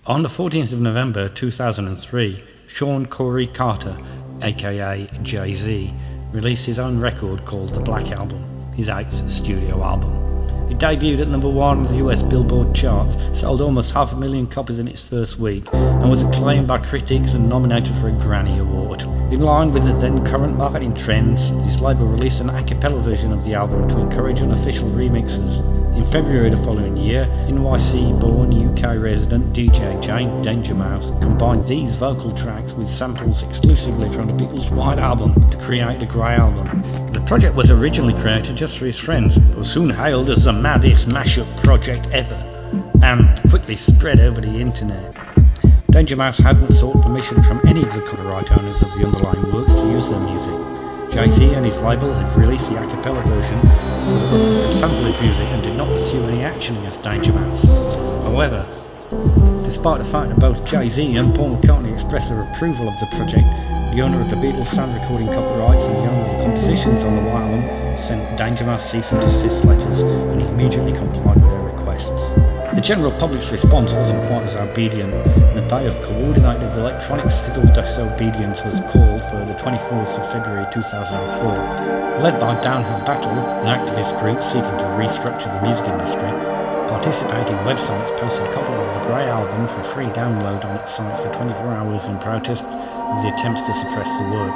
On the 14th of November 2003, Sean Corey Carter, aka Jay-Z, released his own record called The Black Album, his 8th studio album. It debuted at number 1 on the US Billboard charts, sold almost 500,000 copies in its first week, and was acclaimed by critics and nominated for a Grammy Award. In line with the then current marketing trends, his label released an a cappella version of the album to encourage unofficial remixes. In February the following year, NYC-born UK resident DJ Jane Danger Mouse combined these vocal tracks with samples exclusively from the Beatles' White Album to create the Grey Album. The project was originally created just for his friends, but was soon hailed as the maddest mashup project ever, and quickly spread over the internet. Danger Mouse hadn't sought permission from any of the copyright owners of the underlying works to use their music. Jay-Z and his label had released the a cappella version so that others could sample his music and did not pursue any action against Danger Mouse. However, despite the fact that both Jay-Z and Paul McCartney expressed their approval of the project, the owner of the Beatles sound recording copyrights and the owner of the compositions on the White Album sent Danger Mouse cease and desist letters, and he immediately complied with their requests. The general public's response wasn't quite as obedient, and a day of coordinated electronic civil disobedience was called for the 24th of February 2004. Led by Downhill Battle, an activist group seeking to restructure the music industry, participating websites posted copies of the Grey Album for free download on its sites for 24 hours in protest of the attempts to suppress the work.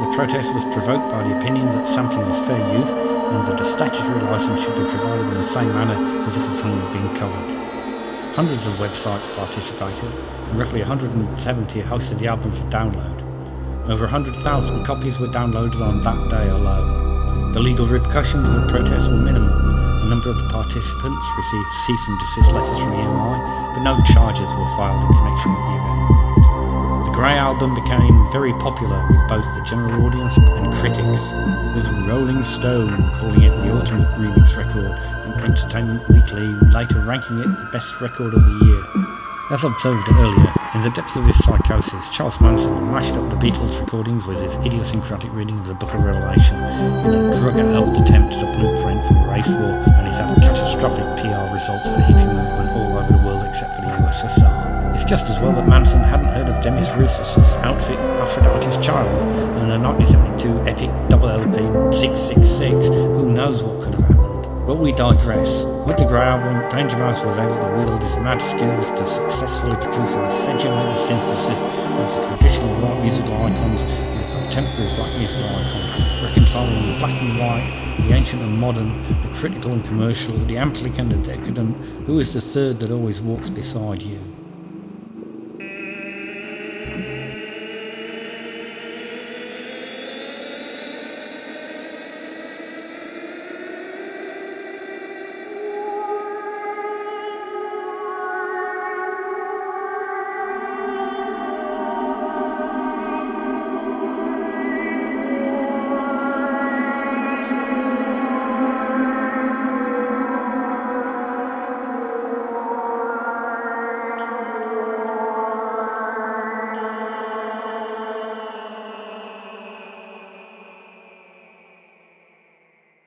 The protest was provoked by the opinion that sampling is fair use and that a statutory license should be provided in the same manner as if the song had been covered. Hundreds of websites participated, and roughly 170 hosted the album for download. Over 100,000 copies were downloaded on that day alone. The legal repercussions of the protest were minimal. A number of the participants received cease and desist letters from EMI, but no charges were filed in connection with the event. The Grey Album became very popular with both the general audience and critics, with Rolling Stone calling it the ultimate remix record and Entertainment Weekly later ranking it the best record of the year. As observed earlier, in the depths of his psychosis, Charles Manson mashed up the Beatles recordings with his idiosyncratic reading of the Book of Revelation in a drug-held attempt at a blueprint for a race war, and he's had catastrophic PR results for the hippie movement all over the world except for the USSR. It's just as well that Manson hadn't heard of Demis Roussos' outfit Aphrodite's Child and the 1972 epic double LP 666. Who knows what could have happened? But we digress. With the Grey Album, Danger Mouse was able to wield his mad skills to successfully produce a miscegenated synthesis of the traditional white musical icons and the contemporary black musical icon, reconciling the black and white, the ancient and modern, the critical and commercial, the amplific and the decadent. Who is the third that always walks beside you?